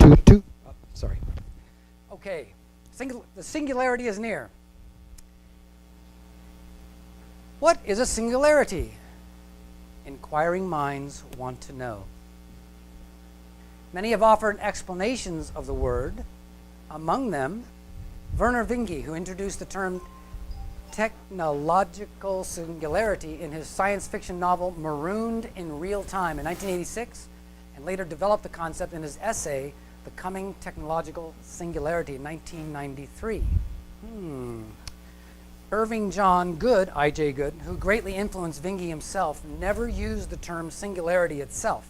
toot, toot. Oh, sorry. Okay, the singularity is near. What is a singularity? Inquiring minds want to know. Many have offered explanations of the word. Among them, Werner Vinge, who introduced the term technological singularity in his science fiction novel Marooned in Real Time in 1986, and later developed the concept in his essay The Coming Technological Singularity in 1993. Irving John Good, I.J. Good, who greatly influenced Vinge himself, never used the term singularity itself.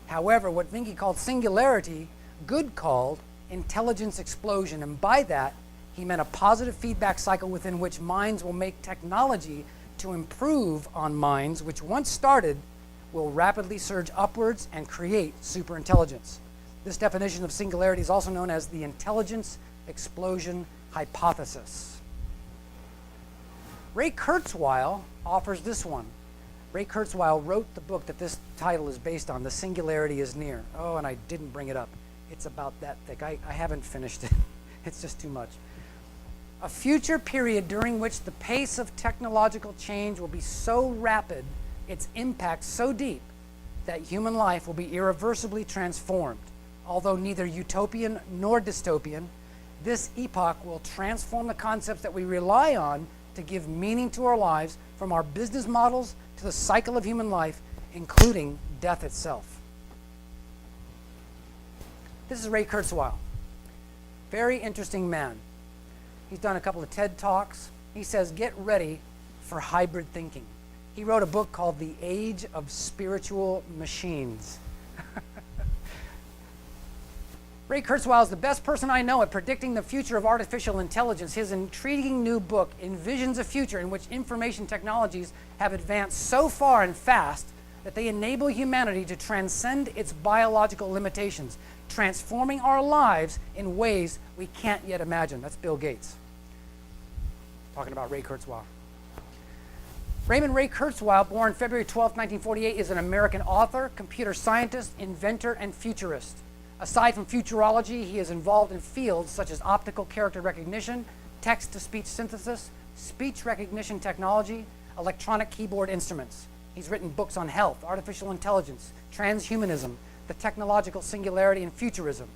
However, what Vinge called singularity, Good called intelligence explosion, and by that, he meant a positive feedback cycle within which minds will make technology to improve on minds which once started will rapidly surge upwards and create superintelligence. This definition of singularity is also known as the intelligence explosion hypothesis. Ray Kurzweil offers this one. Ray Kurzweil wrote the book that this title is based on, The Singularity is Near. Oh, and I didn't bring it up. It's about that thick. I haven't finished it. It's just too much. A future period during which the pace of technological change will be so rapid, its impact so deep, that human life will be irreversibly transformed. Although neither utopian nor dystopian, this epoch will transform the concepts that we rely on to give meaning to our lives, from our business models to the cycle of human life, including death itself. This is Ray Kurzweil. Very interesting man. He's done a couple of TED Talks. He says, get ready for hybrid thinking. He wrote a book called The Age of Spiritual Machines. Ray Kurzweil is the best person I know at predicting the future of artificial intelligence. His intriguing new book envisions a future in which information technologies have advanced so far and fast that they enable humanity to transcend its biological limitations, transforming our lives in ways we can't yet imagine. That's Bill Gates talking about Ray Kurzweil. Raymond Ray Kurzweil, born February 12, 1948, is an American author, computer scientist, inventor, and futurist. Aside from futurology, he is involved in fields such as optical character recognition, text-to-speech synthesis, speech recognition technology, electronic keyboard instruments. He's written books on health, artificial intelligence, transhumanism, the technological singularity, and futurism.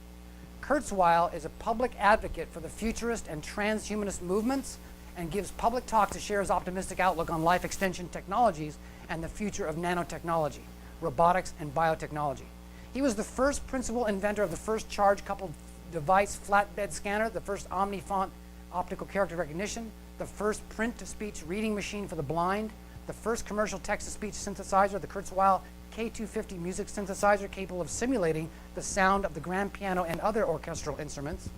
Kurzweil is a public advocate for the futurist and transhumanist movements and gives public talks to share his optimistic outlook on life extension technologies and the future of nanotechnology, robotics, and biotechnology. He was the first principal inventor of the first charge-coupled device flatbed scanner, the first omni-font optical character recognition, the first print-to-speech reading machine for the blind, the first commercial text-to-speech synthesizer, the Kurzweil K250 music synthesizer capable of simulating the sound of the grand piano and other orchestral instruments,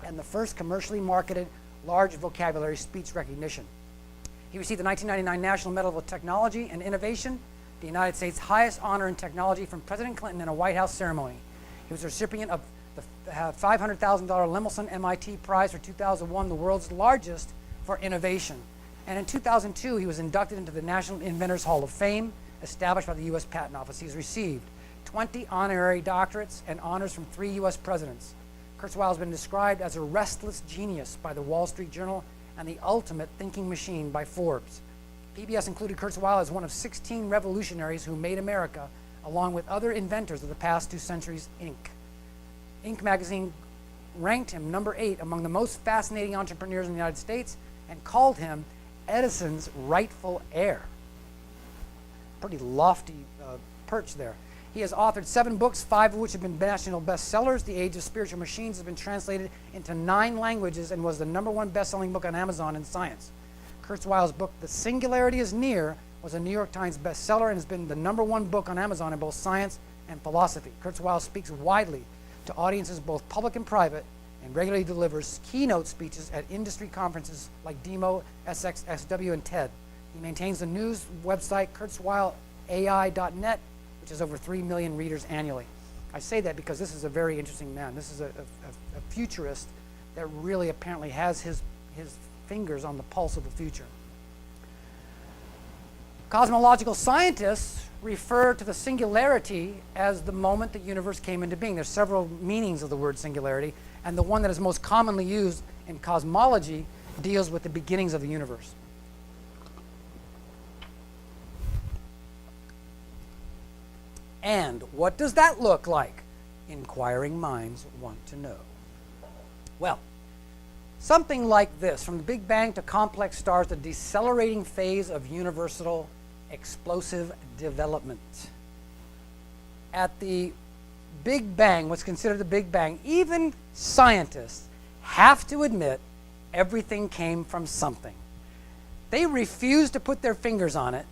and the first commercially marketed large vocabulary speech recognition. He received the 1999 National Medal of Technology and Innovation, the United States' highest honor in technology, from President Clinton in a White House ceremony. He was a recipient of the $500,000 Lemelson MIT Prize for 2001, the world's largest for innovation. And in 2002, he was inducted into the National Inventors Hall of Fame, established by the U.S. Patent Office. He's received 20 honorary doctorates and honors from 3 U.S. presidents. Kurzweil has been described as a restless genius by the Wall Street Journal and the ultimate thinking machine by Forbes. PBS included Kurzweil as one of 16 revolutionaries who made America, along with other inventors of the past 2 centuries, Inc. Inc. magazine ranked him number 8 among the most fascinating entrepreneurs in the United States and called him Edison's rightful heir. Pretty lofty perch there. He has authored 7 books, 5 of which have been national bestsellers. The Age of Spiritual Machines has been translated into 9 languages and was the #1 best-selling book on Amazon in science. Kurzweil's book, The Singularity is Near, was a New York Times bestseller and has been the #1 book on Amazon in both science and philosophy. Kurzweil speaks widely to audiences both public and private and regularly delivers keynote speeches at industry conferences like DEMO, SXSW, and TED. He maintains the news website KurzweilAI.net, which has over 3 million readers annually. I say that because this is a very interesting man. This is a futurist that really apparently has his fingers on the pulse of the future. Cosmological scientists refer to the singularity as the moment the universe came into being. There's several meanings of the word singularity, and the one that is most commonly used in cosmology deals with the beginnings of the universe. And what does that look like? Inquiring minds want to know. Well, something like this: from the Big Bang to complex stars, the decelerating phase of universal explosive development. At the Big Bang, what's considered the Big Bang, even scientists have to admit everything came from something. They refuse to put their fingers on it,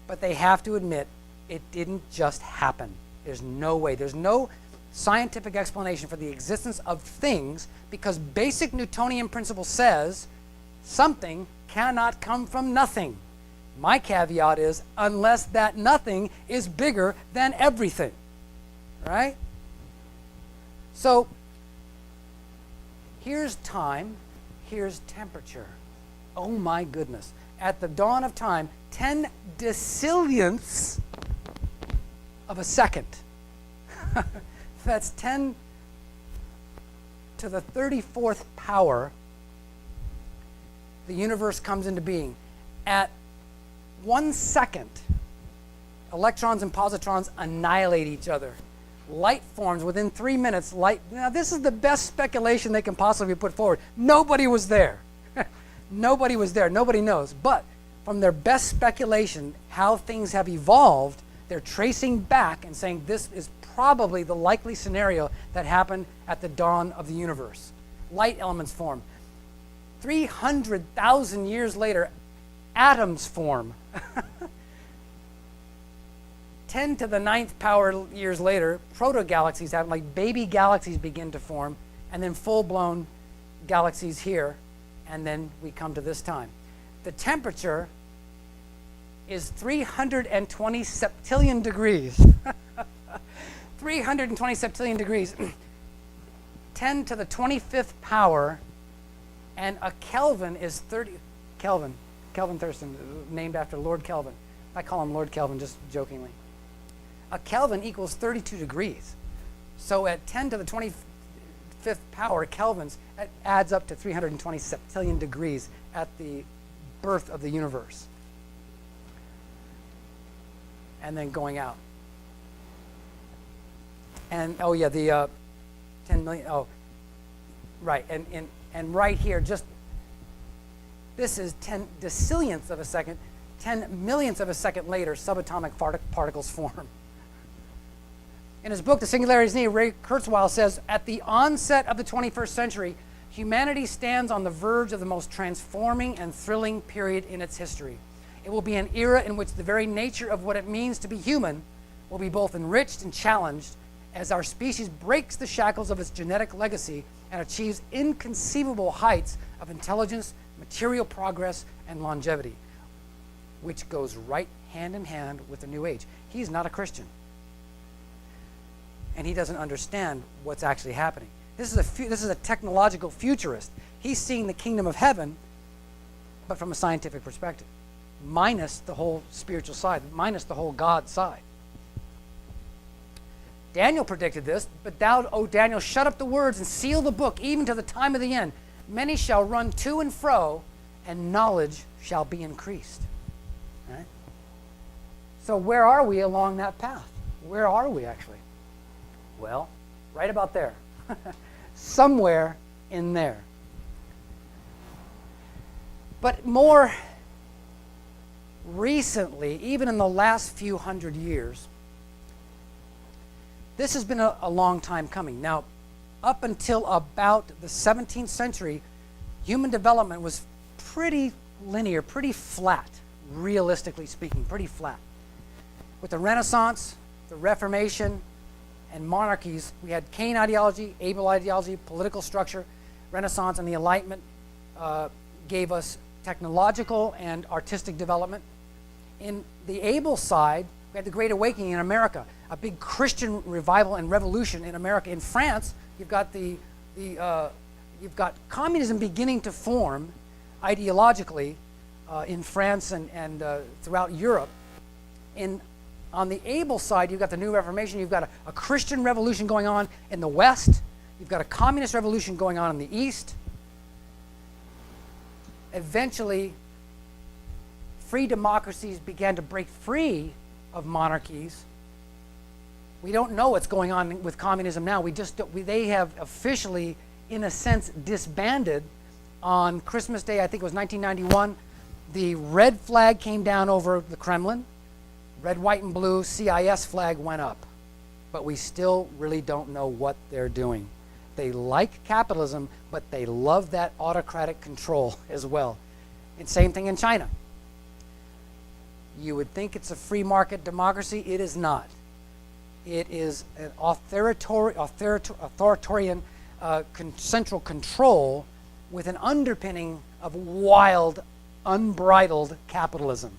but they have to admit it didn't just happen. There's no way. There's no scientific explanation for the existence of things, because basic Newtonian principle says something cannot come from nothing. My caveat is, unless that nothing is bigger than everything, right? So here's time, here's temperature. Oh my goodness. At the dawn of time, 10 decillionths of a second. That's 10 to the 34th power. The universe comes into being. At 1 second, electrons and positrons annihilate each other. Light forms within 3 minutes. Now, this is the best speculation they can possibly put forward. Nobody was there. Nobody was there. Nobody knows. But from their best speculation, how things have evolved, they're tracing back and saying this is probably the likely scenario that happened at the dawn of the universe. Light elements form. 300,000 years later, atoms form. 10 to the 9th power years later, proto-galaxies happen, like baby galaxies begin to form, and then full-blown galaxies here, and then we come to this time. The temperature is 320 septillion degrees. 320 septillion degrees. 10 to the 25th power, and a Kelvin is 30. Kelvin Thurston, named after Lord Kelvin. I call him Lord Kelvin just jokingly. A Kelvin equals 32 degrees. So at 10 to the 25th power kelvins, it adds up to 320 septillion degrees at the birth of the universe. And then going out. And, oh yeah, the 10 million, oh, right, and right here, just, this is 10 decillionths of a second, 10 millionths of a second later, subatomic particles form. In his book, The Singularity's Need, Ray Kurzweil says, at the onset of the 21st century, humanity stands on the verge of the most transforming and thrilling period in its history. It will be an era in which the very nature of what it means to be human will be both enriched and challenged as our species breaks the shackles of its genetic legacy and achieves inconceivable heights of intelligence, material progress, and longevity, which goes right hand in hand with the New Age. He's not a Christian, and he doesn't understand what's actually happening. This is a technological futurist. He's seeing the kingdom of heaven, but from a scientific perspective, minus the whole spiritual side, minus the whole God side. Daniel predicted this, but thou, O Daniel, shut up the words and seal the book, even to the time of the end. Many shall run to and fro, and knowledge shall be increased. Right? So where are we along that path? Where are we actually? Well, right about there. Somewhere in there. But more recently, even in the last few hundred years, this has been a long time coming. Now, up until about the 17th century, human development was pretty linear, pretty flat, realistically speaking, pretty flat. With the Renaissance, the Reformation, and monarchies, we had Cain ideology, Abel ideology, political structure. Renaissance and the Enlightenment gave us technological and artistic development. In the Abel side, we had the Great Awakening in America, a big Christian revival and revolution in America. In France, you've got you've got communism beginning to form ideologically in France and throughout Europe. In On the able side, you've got the New Reformation. You've got a Christian revolution going on in the West. You've got a communist revolution going on in the East. Eventually, free democracies began to break free of monarchies. We don't know what's going on with communism now. They have officially, in a sense, disbanded on Christmas Day. I think it was 1991. The red flag came down over the Kremlin. Red, white, and blue CIS flag went up. But we still really don't know what they're doing. They like capitalism, but they love that autocratic control as well. And same thing in China. You would think it's a free market democracy. It is not. It is an authoritarian central control with an underpinning of wild, unbridled capitalism.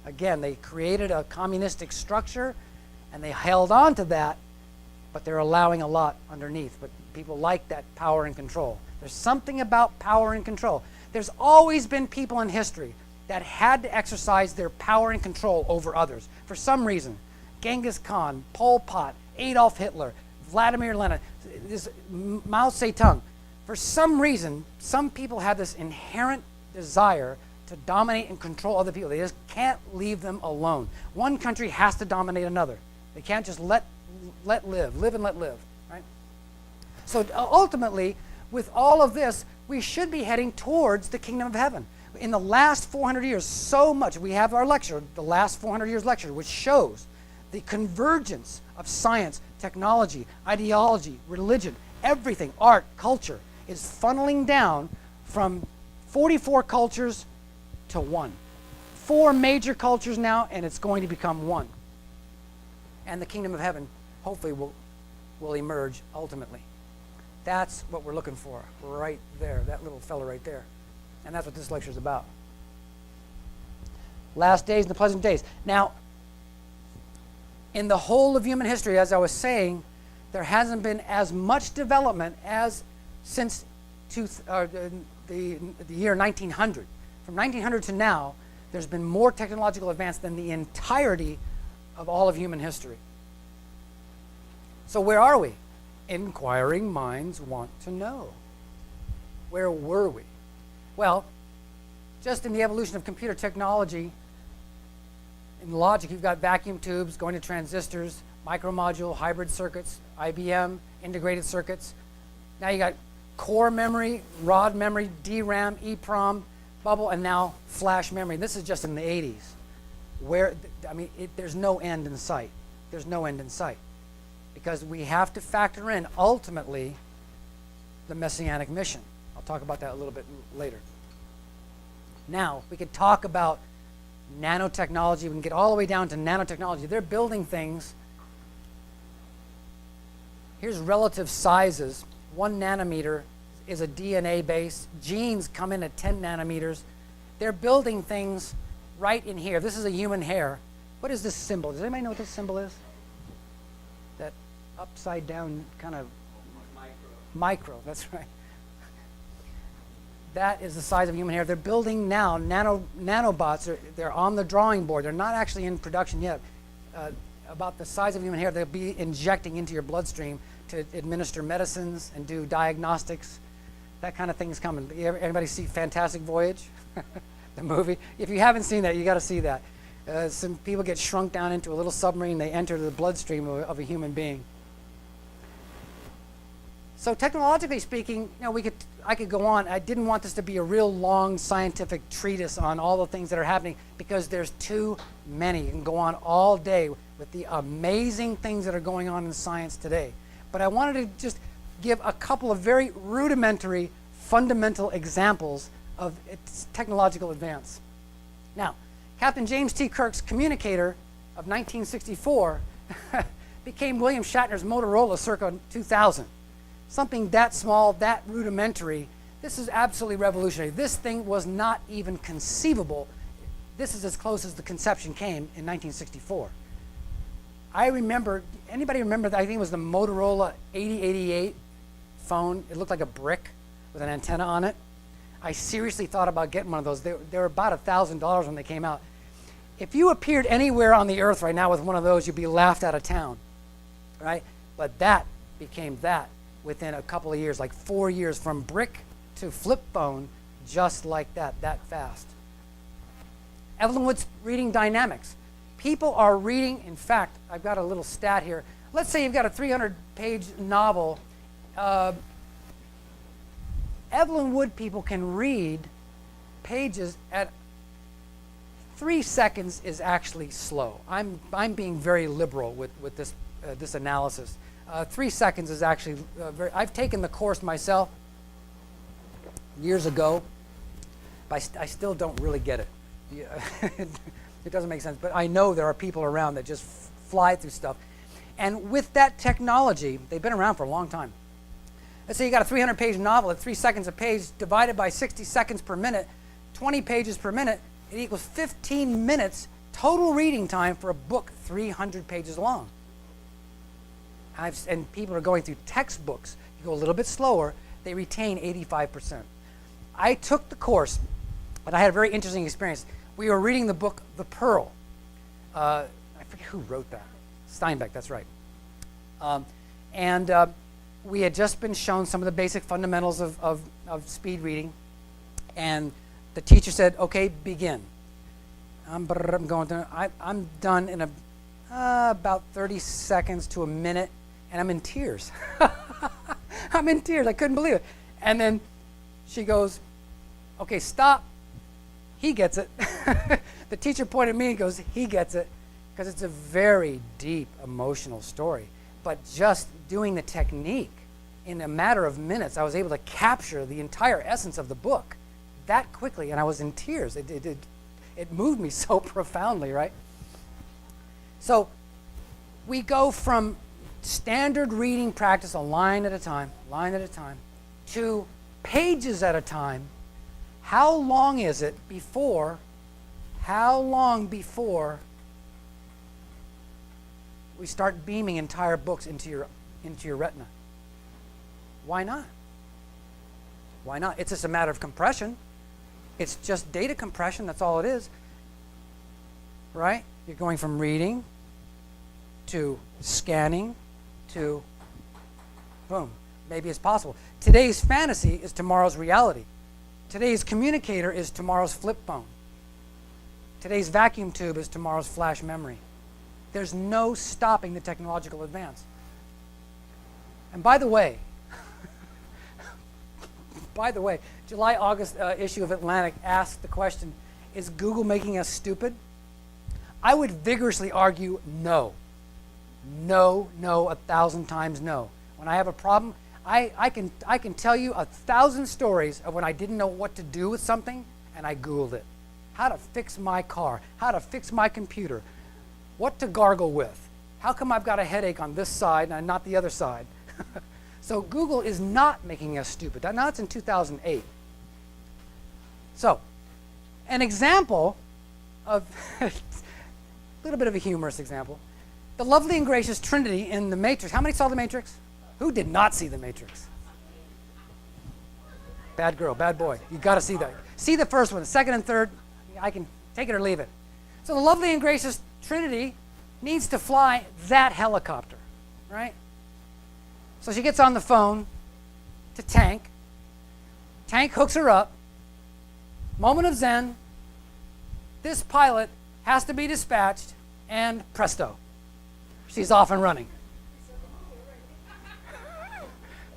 Again, they created a communistic structure and they held on to that, but they're allowing a lot underneath. But people like that power and control. There's something about power and control. There's always been people in history that had to exercise their power and control over others for some reason. Genghis Khan, Pol Pot, Adolf Hitler, Vladimir Lenin, Mao Zedong. For some reason, some people have this inherent desire to dominate and control other people. They just can't leave them alone. One country has to dominate another. They can't just live and let live, right? So ultimately, with all of this, we should be heading towards the kingdom of heaven. In the last 400 years, so much. We have our lecture, the last 400 years lecture, which shows the convergence of science, technology, ideology, religion, everything, art, culture, is funneling down from 44 cultures to one. 4 major cultures now, and it's going to become one. And the kingdom of heaven, hopefully, will emerge ultimately. That's what we're looking for, right there, that little fella right there. And that's what this lecture is about. Last days and the pleasant days. Now, in the whole of human history, as I was saying, there hasn't been as much development as since the year 1900. From 1900 to now, there's been more technological advance than the entirety of all of human history. So where are we? Inquiring minds want to know. Where were we? Well, just in the evolution of computer technology, in logic, you've got vacuum tubes going to transistors, micromodule, hybrid circuits, IBM, integrated circuits. Now you got core memory, rod memory, DRAM, EEPROM, bubble, and now flash memory. This is just in the 80s. There's no end in sight. There's no end in sight. Because we have to factor in, ultimately, the messianic mission. I'll talk about that a little bit later. Now, we could talk about nanotechnology. We can get all the way down to nanotechnology. They're building things. Here's relative sizes. 1 nanometer is a DNA base. Genes come in at 10 nanometers. They're building things right in here. This is a human hair. What is this symbol? Does anybody know what this symbol is? That upside down kind of micro, that's right. That is the size of human hair. They're building now nanobots. They're on the drawing board. They're not actually in production yet. About the size of human hair, they'll be injecting into your bloodstream to administer medicines and do diagnostics. That kind of thing's coming. Anybody see Fantastic Voyage, the movie? If you haven't seen that, you got to see that. Some people get shrunk down into a little submarine. They enter the bloodstream of a human being. So technologically speaking, I could go on. I didn't want this to be a real long scientific treatise on all the things that are happening because there's too many. You can go on all day with the amazing things that are going on in science today. But I wanted to just give a couple of very rudimentary, fundamental examples of its technological advance. Now, Captain James T. Kirk's communicator of 1964 became William Shatner's Motorola circa 2000. Something that small, that rudimentary, this is absolutely revolutionary. This thing was not even conceivable. This is as close as the conception came in 1964. I remember, anybody remember that? I think it was the Motorola 8088 phone. It looked like a brick with an antenna on it. I seriously thought about getting one of those. They were about $1,000 when they came out. If you appeared anywhere on the earth right now with one of those, you'd be laughed out of town, right? But that became that within a couple of years, like 4 years, from brick to flip phone, just like that fast. Evelyn Wood's reading dynamics. People are reading, in fact, I've got a little stat here. Let's say you've got a 300-page novel. Evelyn Wood people can read pages at 3 seconds is actually slow. I'm being very liberal with this analysis. 3 seconds is actually very. I've taken the course myself years ago, but I still don't really get it. It doesn't make sense. But I know there are people around that just fly through stuff, and with that technology, they've been around for a long time. Let's say you got a 300-page novel at 3 seconds a page, divided by 60 seconds per minute, 20 pages per minute. It equals 15 minutes total reading time for a book 300 pages long. And people are going through textbooks. You go a little bit slower, they retain 85%. I took the course, and I had a very interesting experience. We were reading the book, The Pearl. I forget who wrote that. Steinbeck, that's right. We had just been shown some of the basic fundamentals of speed reading, and the teacher said, "Okay, begin." I'm going through. I'm done in about 30 seconds to a minute, and I'm in tears. I'm in tears. I couldn't believe it. And then she goes, "Okay, stop." He gets it. The teacher pointed at me and goes, "He gets it," because it's a very deep emotional story. But just doing the technique in a matter of minutes, I was able to capture the entire essence of the book that quickly, and I was in tears. It moved me so profoundly, right? So we go from standard reading practice, a line at a time, to pages at a time. How long is it before, we start beaming entire books into your retina? Why not? Why not? It's just a matter of compression. It's just data compression, that's all it is. Right? You're going from reading to scanning to boom. Maybe it's possible. Today's fantasy is tomorrow's reality. Today's communicator is tomorrow's flip phone. Today's vacuum tube is tomorrow's flash memory. There's no stopping the technological advance. And by the way, July-August issue of Atlantic asked the question, is Google making us stupid? I would vigorously argue no. No, 1,000 times no. When I have a problem, I can tell you 1,000 stories of when I didn't know what to do with something, and I Googled it. How to fix my car, how to fix my computer, what to gargle with. How come I've got a headache on this side and not the other side? So Google is not making us stupid. Now it's in 2008. So, an example of, a little bit of a humorous example. The lovely and gracious Trinity in The Matrix. How many saw The Matrix? Who did not see The Matrix? Bad girl, bad boy. You got to see that. See the first one, the second and third. I can take it or leave it. So the lovely and gracious Trinity needs to fly that helicopter, right? So she gets on the phone to Tank. Tank hooks her up. Moment of Zen. This pilot has to be dispatched, and presto, she's off and running.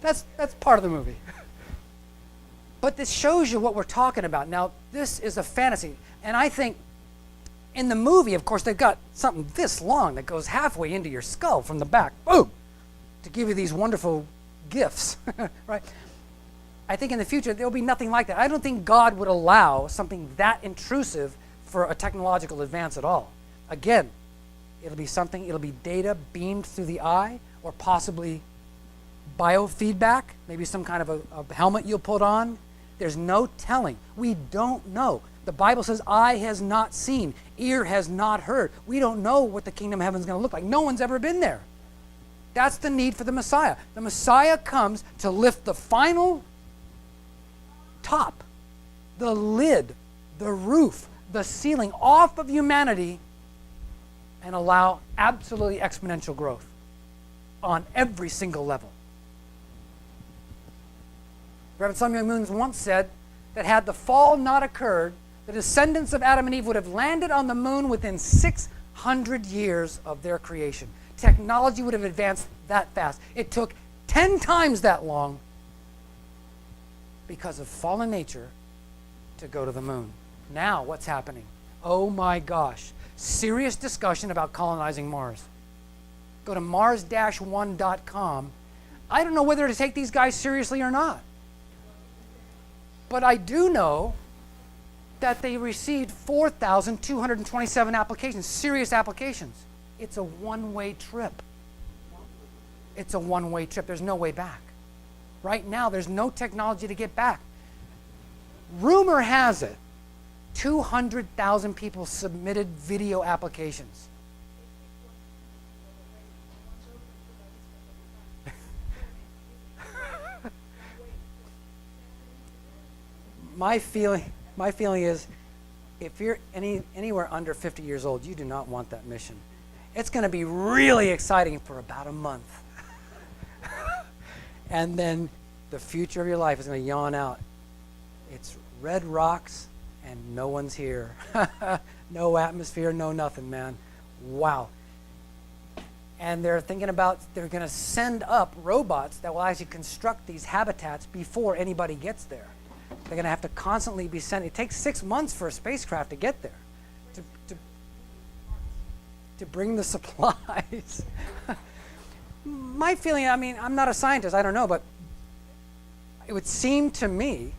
That's part of the movie. But this shows you what we're talking about. Now, this is a fantasy. And I think in the movie, of course, they've got something this long that goes halfway into your skull from the back. Boom! To give you these wonderful gifts, right? I think in the future, there'll be nothing like that. I don't think God would allow something that intrusive for a technological advance at all. Again, it'll be data beamed through the eye, or possibly biofeedback, maybe some kind of a helmet you'll put on. There's no telling. We don't know. The Bible says, eye has not seen, ear has not heard. We don't know what the kingdom of heaven is going to look like. No one's ever been there. That's the need for the Messiah. The Messiah comes to lift the final top, the lid, the roof, the ceiling off of humanity and allow absolutely exponential growth on every single level. Reverend Samuel Moons once said that had the fall not occurred, the descendants of Adam and Eve would have landed on the moon within 600 years of their creation. Technology would have advanced that fast. It took 10 times that long because of fallen nature to go to the moon. Now, what's happening? Oh my gosh. Serious discussion about colonizing Mars. Go to mars-1.com. I don't know whether to take these guys seriously or not. But I do know that they received 4,227 applications, serious applications. It's a one-way trip. It's a one-way trip. There's no way back. Right now, there's no technology to get back. Rumor has it, 200,000 people submitted video applications. My feeling is, if you're anywhere under 50 years old, you do not want that mission. It's going to be really exciting for about a month. And then the future of your life is going to yawn out. It's red rocks and no one's here. No atmosphere, no nothing, man. Wow. And they're thinking about, they're going to send up robots that will actually construct these habitats before anybody gets there. They're going to have to constantly be sent. It takes 6 months for a spacecraft to get there, to bring the supplies. My feeling, I mean, I'm not a scientist, I don't know, but it would seem to me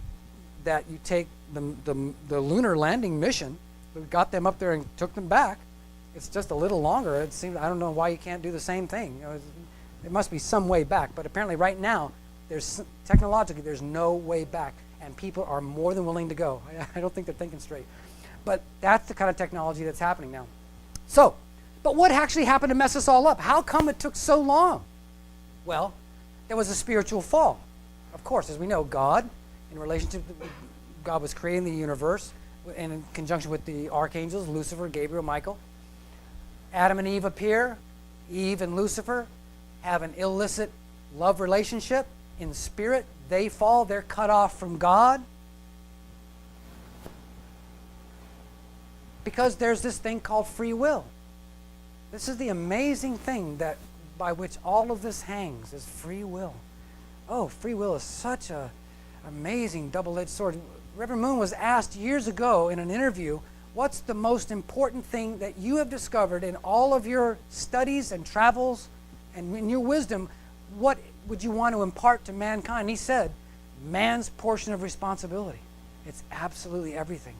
that you take the lunar landing mission, we got them up there and took them back. It's just a little longer. It seems, I don't know why you can't do the same thing. You know, there must be some way back, but apparently right now, technologically, there's no way back, and people are more than willing to go. I don't think they're thinking straight. But that's the kind of technology that's happening now. So, but what actually happened to mess us all up? How come it took so long? Well, there was a spiritual fall. Of course, as we know, God, in relationship to God was creating the universe, and in conjunction with the archangels, Lucifer, Gabriel, Michael. Adam and Eve appear. Eve and Lucifer have an illicit love relationship. In spirit, they fall. They're cut off from God. Because there's this thing called free will. This is the amazing thing that by which all of this hangs, is free will. Oh, free will is such an amazing double-edged sword. Reverend Moon was asked years ago in an interview, what's the most important thing that you have discovered in all of your studies and travels and in your wisdom, what would you want to impart to mankind? He said, man's portion of responsibility. It's absolutely everything.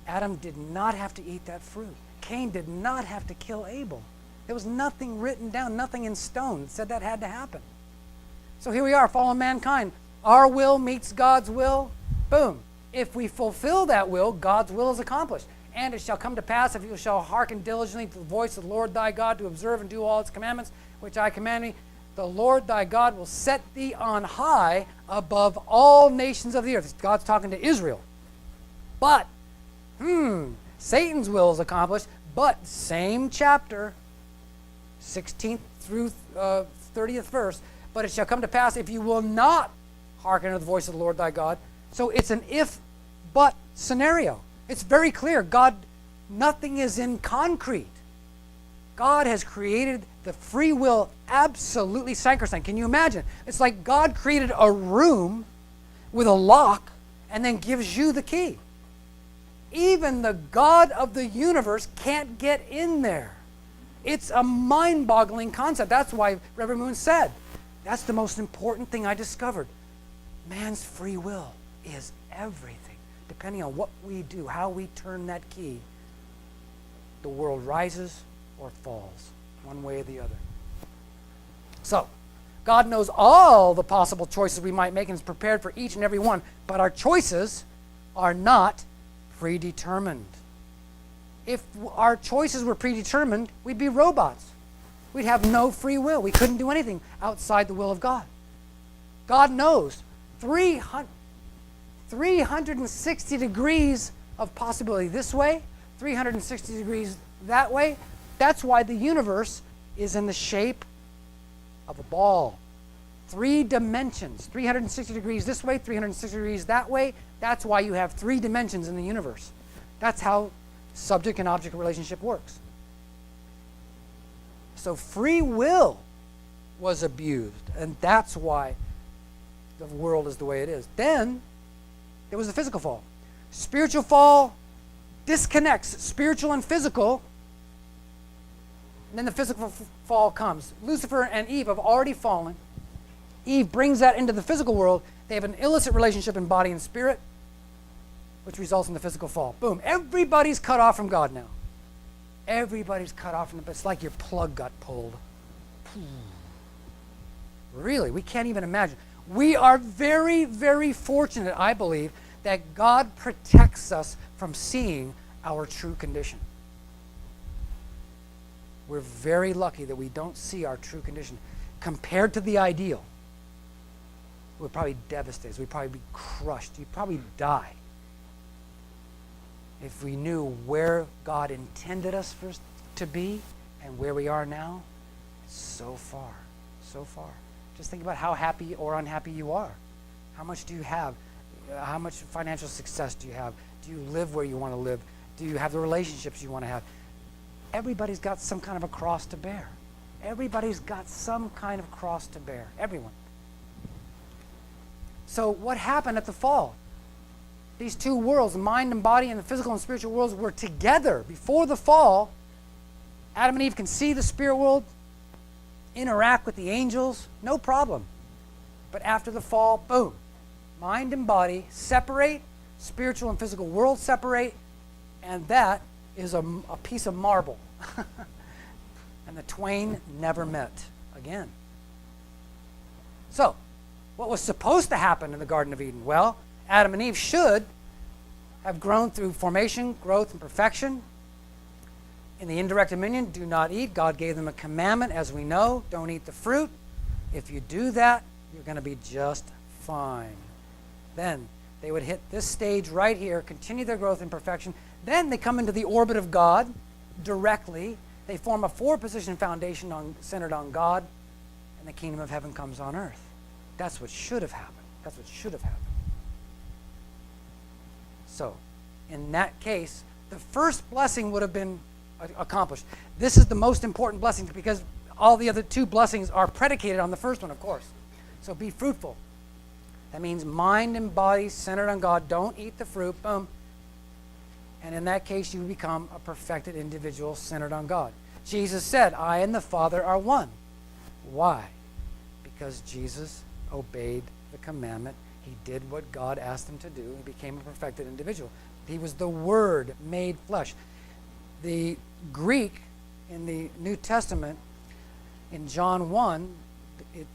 Adam did not have to eat that fruit. Cain did not have to kill Abel. There was nothing written down, nothing in stone that said that had to happen. So here we are, fallen mankind. Our will meets God's will. Boom. If we fulfill that will, God's will is accomplished. And it shall come to pass, if you shall hearken diligently to the voice of the Lord thy God, to observe and do all its commandments, which I command thee, the Lord thy God will set thee on high above all nations of the earth. God's talking to Israel. But, Satan's will is accomplished, but same chapter, 16th through 30th verse, but it shall come to pass if you will not hearken to the voice of the Lord thy God. So it's an if-but scenario. It's very clear. God, nothing is in concrete. God has created the free will absolutely sacrosanct. Can you imagine? It's like God created a room with a lock and then gives you the key. Even the God of the universe can't get in there. It's a mind-boggling concept. That's why Reverend Moon said, that's the most important thing I discovered. Man's free will is everything. Depending on what we do, how we turn that key, the world rises or falls, one way or the other. So, God knows all the possible choices we might make and is prepared for each and every one, but our choices are not predetermined. If our choices were predetermined, we'd be robots. We'd have no free will. We couldn't do anything outside the will of God. God knows 360 degrees of possibility this way, 360 degrees that way. That's why the universe is in the shape of a ball. 3 dimensions, 360 degrees this way, 360 degrees that way. That's why you have 3 dimensions in the universe. That's how subject and object relationship works. So free will was abused, and that's why the world is the way it is. Then there was the physical fall. Spiritual fall disconnects spiritual and physical, and then the physical fall comes. Lucifer and Eve have already fallen. Eve brings that into the physical world. They have an illicit relationship in body and spirit, which results in the physical fall. Boom. Everybody's cut off from God now. Everybody's cut off from it's like your plug got pulled. Really, we can't even imagine. We are very, very fortunate, I believe, that God protects us from seeing our true condition. We're very lucky that we don't see our true condition. Compared to the ideal, we're probably devastated. We'd probably be crushed. You'd probably die if we knew where God intended us to be and where we are now. It's so far, so far. Just think about how happy or unhappy you are. How much do you have? How much financial success do you have? Do you live where you want to live? Do you have the relationships you want to have? Everybody's got some kind of a cross to bear. Everybody's got some kind of cross to bear. Everyone. So what happened at the fall? These 2 worlds, the mind and body and the physical and spiritual worlds, were together. Before the fall, Adam and Eve can see the spirit world, interact with the angels, no problem. But after the fall, boom, mind and body separate, spiritual and physical worlds separate, and that is a piece of marble. And the twain never met again. So, what was supposed to happen in the Garden of Eden? Well, Adam and Eve should have grown through formation, growth, and perfection. In the indirect dominion, do not eat. God gave them a commandment, as we know, don't eat the fruit. If you do that, you're going to be just fine. Then they would hit this stage right here, continue their growth in perfection. Then they come into the orbit of God directly. They form a 4-position foundation centered on God, and the kingdom of heaven comes on earth. That's what should have happened. That's what should have happened. So, in that case, the first blessing would have been accomplished. This is the most important blessing because all the other 2 blessings are predicated on the first one, of course. So be fruitful. That means mind and body centered on God. Don't eat the fruit. Boom. And in that case, you become a perfected individual centered on God. Jesus said, I and the Father are one. Why? Because Jesus obeyed the commandment. He did what God asked him to do. He became a perfected individual. He was the Word made flesh. The Greek in the New Testament, in John 1,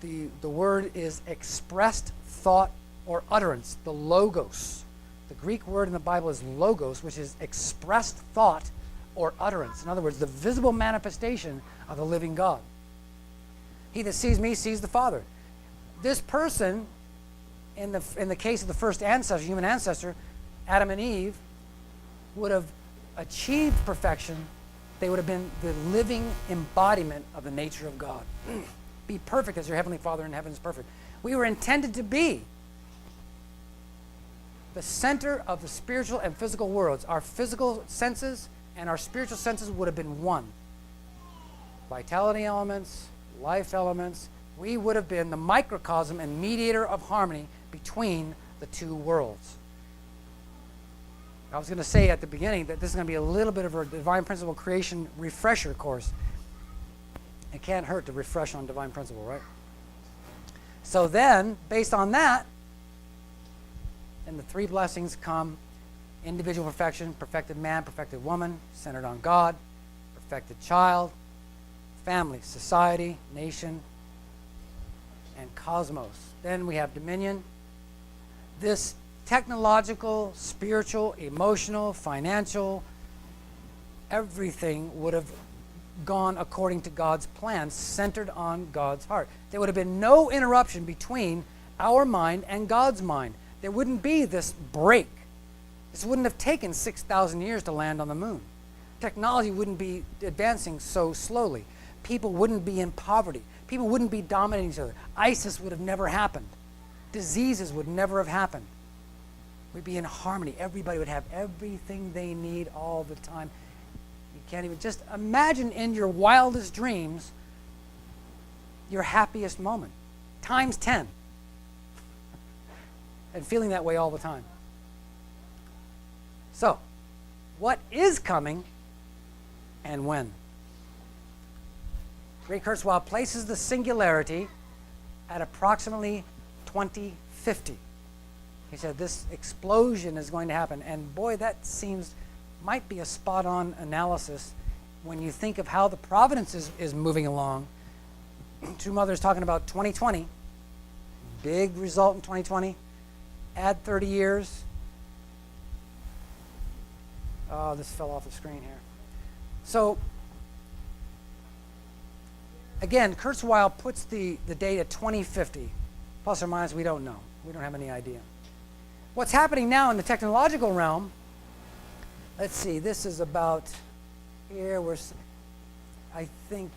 the word is expressed thought or utterance, the logos. The Greek word in the Bible is logos, which is expressed thought or utterance. In other words, the visible manifestation of the living God. He that sees me sees the Father. This person, in the case of the first ancestor, human ancestor, Adam and Eve, would have achieved perfection. They would have been the living embodiment of the nature of God. Be perfect as your heavenly Father in heaven is perfect. We were intended to be the center of the spiritual and physical worlds. Our physical senses and our spiritual senses would have been one. Vitality elements, life elements. We would have been the microcosm and mediator of harmony between the 2 worlds. I was going to say at the beginning that this is going to be a little bit of a divine principle creation refresher course. It can't hurt to refresh on divine principle, right? So then, based on that, and the 3 blessings come: individual perfection, perfected man, perfected woman, centered on God, perfected child, family, society, nation, and cosmos. Then we have dominion. This technological, spiritual, emotional, financial, everything would have gone according to God's plan, centered on God's heart. There would have been no interruption between our mind and God's mind. There wouldn't be this break This wouldn't have taken 6,000 years to land on the moon. Technology wouldn't be advancing so slowly. People wouldn't be in poverty. People wouldn't be dominating each other. ISIS would have never happened. Diseases would never have happened. We'd be in harmony. Everybody would have everything they need all the time. You can't even just imagine in your wildest dreams your happiest moment, times 10, and feeling that way all the time. So, what is coming and when? Ray Kurzweil places the singularity at approximately 2050. He said this explosion is going to happen, and boy, that might be a spot-on analysis when you think of how the providence is moving along. Two Mothers talking about 2020, big result in 2020, add 30 years. Oh, this fell off the screen here. So, again, Kurzweil puts the date at 2050. Plus or minus, we don't know. We don't have any idea. What's happening now in the technological realm, let's see, this is about here. I think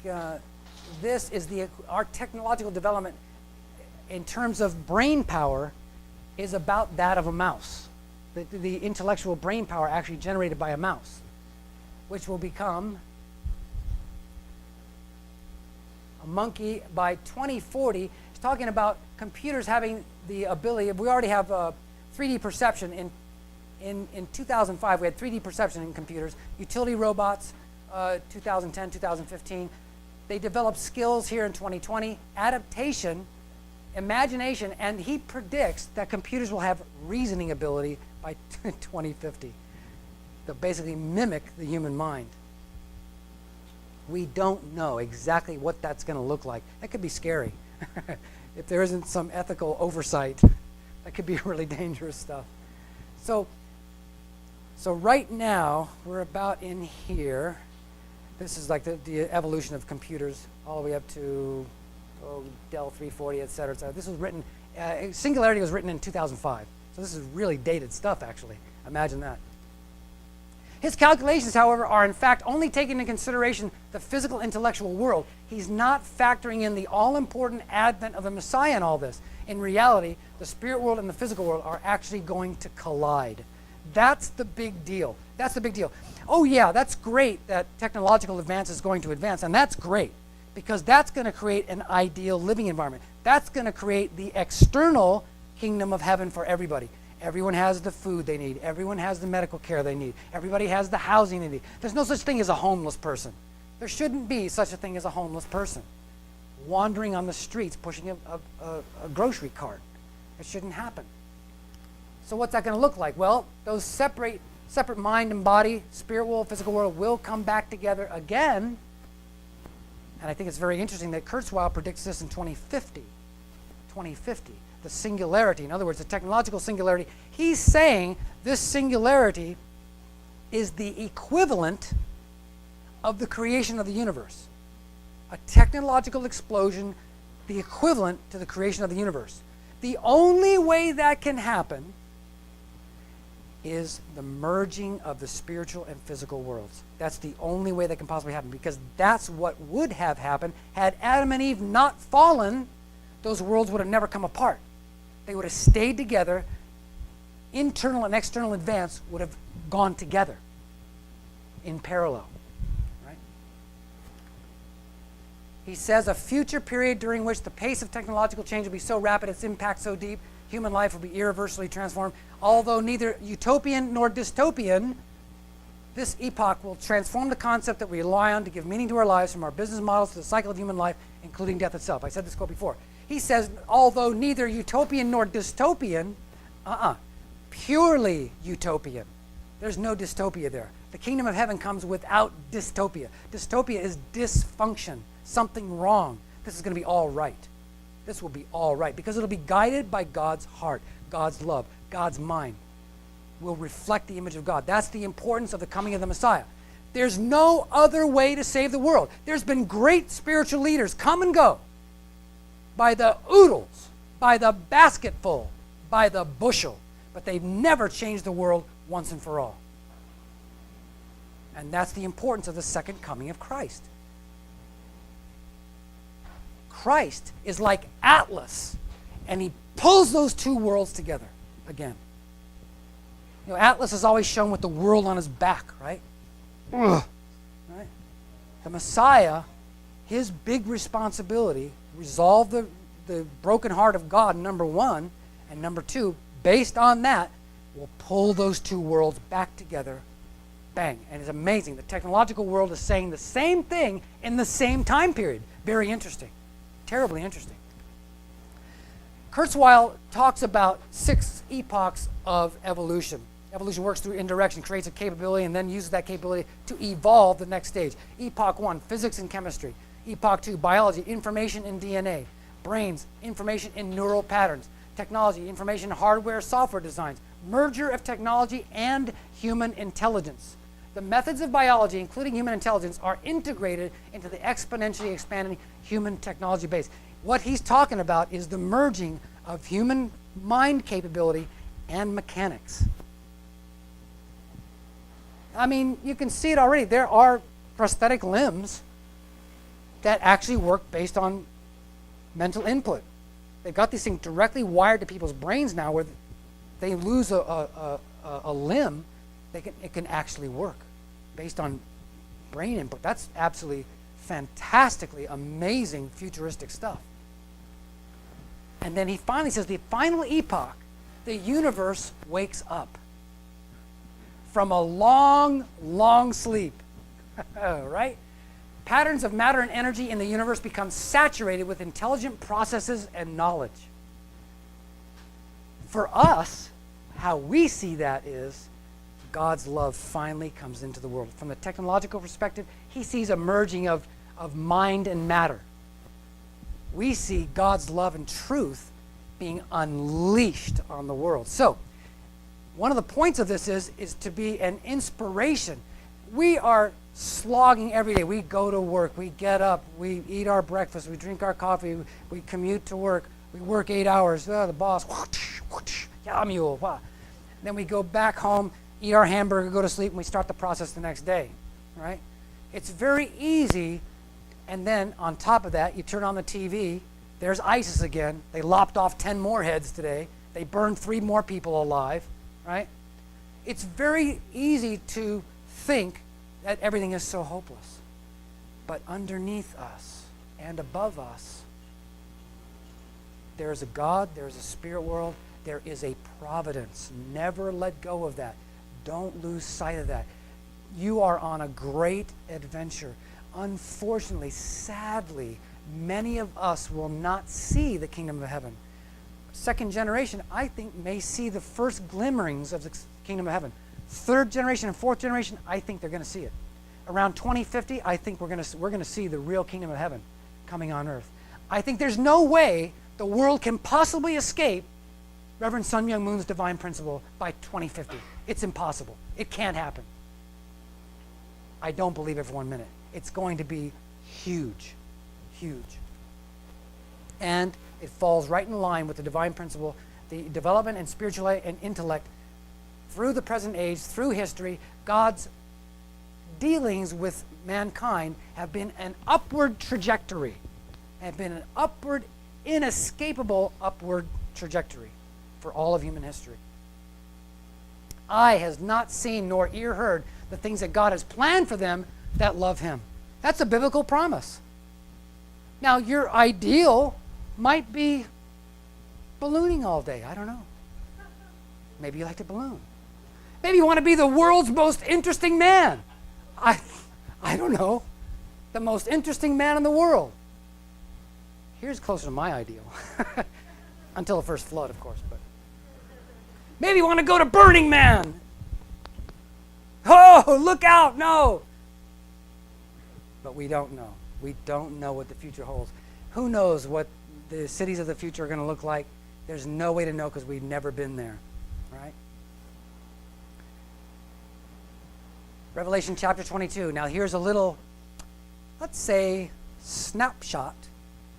this is our technological development in terms of brain power is about that of a mouse. The intellectual brain power actually generated by a mouse, which will become a monkey by 2040. He's talking about computers having the ability. We already have 3D perception. In 2005, we had 3D perception in computers. Utility robots, 2010, 2015. They developed skills here in 2020, adaptation, imagination, and he predicts that computers will have reasoning ability by 2050. They'll basically mimic the human mind. We don't know exactly what that's going to look like. That could be scary. If there isn't some ethical oversight, that could be really dangerous stuff. So right now, we're about in here. This is like the evolution of computers all the way up to Dell 340, et cetera, et cetera. This was written, Singularity was written in 2005. So this is really dated stuff, actually. Imagine that. His calculations, however, are in fact only taking into consideration the physical intellectual world. He's not factoring in the all-important advent of the Messiah in all this. In reality, the spirit world and the physical world are actually going to collide. That's the big deal. That's the big deal. Oh yeah, that's great that technological advance is going to advance, and that's great because that's going to create an ideal living environment. That's going to create the external kingdom of heaven for everybody. Everyone has the food they need. Everyone has the medical care they need. Everybody has the housing they need. There's no such thing as a homeless person. There shouldn't be such a thing as a homeless person wandering on the streets pushing a grocery cart. It shouldn't happen. So what's that going to look like? Well, those separate mind and body, spirit world, physical world, will come back together again. And I think it's very interesting that Kurzweil predicts this in 2050. 2050. The singularity, in other words, the technological singularity. He's saying this singularity is the equivalent of the creation of the universe. A technological explosion, the equivalent to the creation of the universe. The only way that can happen is the merging of the spiritual and physical worlds. That's the only way that can possibly happen, because that's what would have happened had Adam and Eve not fallen. Those worlds would have never come apart. They would have stayed together. Internal and external advance would have gone together in parallel. Right? He says a future period during which the pace of technological change will be so rapid, its impact so deep, human life will be irreversibly transformed. Although neither utopian nor dystopian, this epoch will transform the concept that we rely on to give meaning to our lives, from our business models to the cycle of human life, including death itself. I said this quote before. He says, although neither utopian nor dystopian, purely utopian. There's no dystopia there. The kingdom of heaven comes without dystopia. Dystopia is dysfunction, something wrong. This is going to be all right. This will be all right because it'll be guided by God's heart, God's love, God's mind. Will reflect the image of God. That's the importance of the coming of the Messiah. There's no other way to save the world. There's been great spiritual leaders come and go by the oodles, by the basketful, by the bushel, but they've never changed the world once and for all. And that's the importance of the second coming of Christ. Christ is like Atlas, and he pulls those two worlds together again. You know, Atlas is always shown with the world on his back, right? Ugh. Right? The Messiah, his big responsibility, resolve the broken heart of God, number one, and number two, based on that, will pull those two worlds back together. Bang. And it's amazing. The technological world is saying the same thing in the same time period. Very interesting. Terribly interesting. Kurzweil talks about 6 epochs of evolution. Evolution works through indirection, creates a capability, and then uses that capability to evolve the next stage. Epoch 1, physics and chemistry. Epoch 2, biology, information in DNA. Brains, information in neural patterns. Technology, information in hardware, software designs. Merger of technology and human intelligence. The methods of biology, including human intelligence, are integrated into the exponentially expanding human technology base. What he's talking about is the merging of human mind capability and mechanics. I mean, you can see it already. There are prosthetic limbs that actually work based on mental input. They've got these things directly wired to people's brains now where they lose a limb, it can actually work based on brain input. That's absolutely fantastically amazing futuristic stuff. And then he finally says, the final epoch, the universe wakes up from a long, long sleep. Right? Patterns of matter and energy in the universe become saturated with intelligent processes and knowledge. For us, how we see that is God's love finally comes into the world. From the technological perspective, he sees a merging of mind and matter. We see God's love and truth being unleashed on the world. So, one of the points of this is to be an inspiration. We are slogging every day. We go to work, we get up, we eat our breakfast, we drink our coffee, we commute to work, we work 8 hours. The boss, whoosh, whoosh, yeah, mule. Wow. Then we go back home, eat our hamburger, go to sleep, and we start the process the next day, right? It's very easy, and then on top of that, you turn on the TV, there's ISIS again. They lopped off 10 more heads today. They burned 3 more people alive, right? It's very easy to think that everything is so hopeless. But underneath us and above us, there is a God, there is a spirit world, there is a providence. Never let go of that. Don't lose sight of that. You are on a great adventure. Unfortunately, sadly, many of us will not see the kingdom of heaven. Second generation, I think, may see the first glimmerings of the kingdom of heaven. Third generation and fourth generation, I think they're going to see it. Around 2050, I think we're going to see the real kingdom of heaven coming on earth. I think there's no way the world can possibly escape Reverend Sun Myung Moon's divine principle by 2050. It's impossible. It can't happen. I don't believe it for 1 minute. It's going to be huge, huge. And it falls right in line with the divine principle, the development and spiritual and intellect through the present age, through history. God's dealings with mankind have been an upward trajectory, have been an upward, inescapable upward trajectory for all of human history. Eye has not seen nor ear heard the things that God has planned for them that love him. That's a biblical promise. Now, your ideal might be ballooning all day. I don't know. Maybe you like to balloon. Maybe you want to be the world's most interesting man. I don't know. The most interesting man in the world. Here's closer to my ideal. Until the first flood, of course. But maybe you want to go to Burning Man. Oh, look out, no. But we don't know. We don't know what the future holds. Who knows what the cities of the future are going to look like? There's no way to know because we've never been there, right? Revelation chapter 22. Now here's a little, let's say, snapshot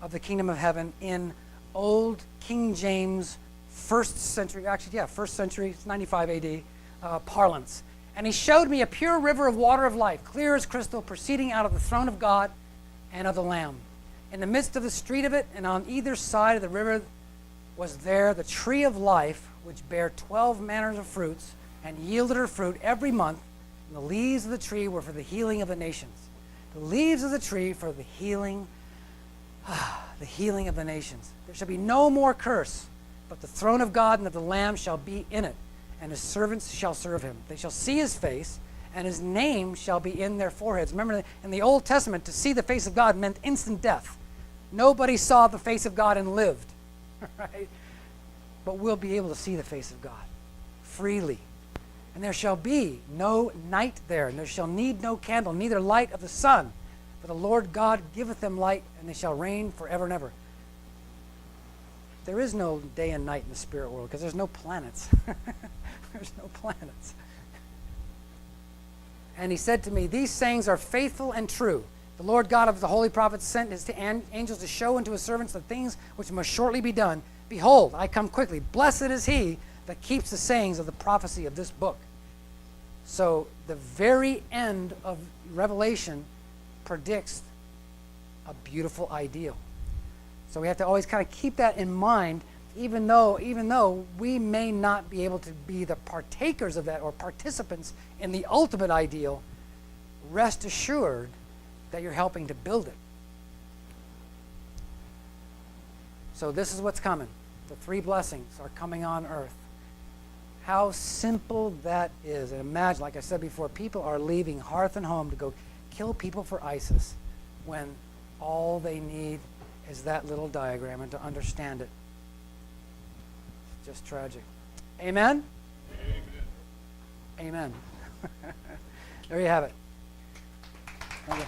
of the kingdom of heaven in old King James first century, actually, yeah, first century, it's 95 AD. parlance. And he showed me a pure river of water of life, clear as crystal, proceeding out of the throne of God and of the Lamb. In the midst of the street of it, and on either side of the river, was there the tree of life, which bare 12 manners of fruits, and yielded her fruit every month. And the leaves of the tree were for the healing of the nations. The leaves of the tree for the healing of the nations. There shall be no more curse, but the throne of God and of the Lamb shall be in it, and his servants shall serve him. They shall see his face, and his name shall be in their foreheads. Remember, in the Old Testament, to see the face of God meant instant death. Nobody saw the face of God and lived, right? But we'll be able to see the face of God freely. And there shall be no night there, and there shall need no candle, neither light of the sun. For the Lord God giveth them light, and they shall reign forever and ever. There is no day and night in the spirit world because there's no planets. There's no planets. And he said to me, these sayings are faithful and true. The Lord God of the holy prophets sent his angels to show unto his servants the things which must shortly be done. Behold, I come quickly. Blessed is he that keeps the sayings of the prophecy of this book. So the very end of Revelation predicts a beautiful ideal. So we have to always kind of keep that in mind, even though we may not be able to be the partakers of that or participants in the ultimate ideal. Rest assured that you're helping to build it. So this is what's coming. The 3 blessings are coming on earth. How simple that is. And imagine, like I said before, people are leaving hearth and home to go kill people for ISIS when all they need is that little diagram and to understand it. It's just tragic. Amen? Amen. Amen. There you have it. Okay.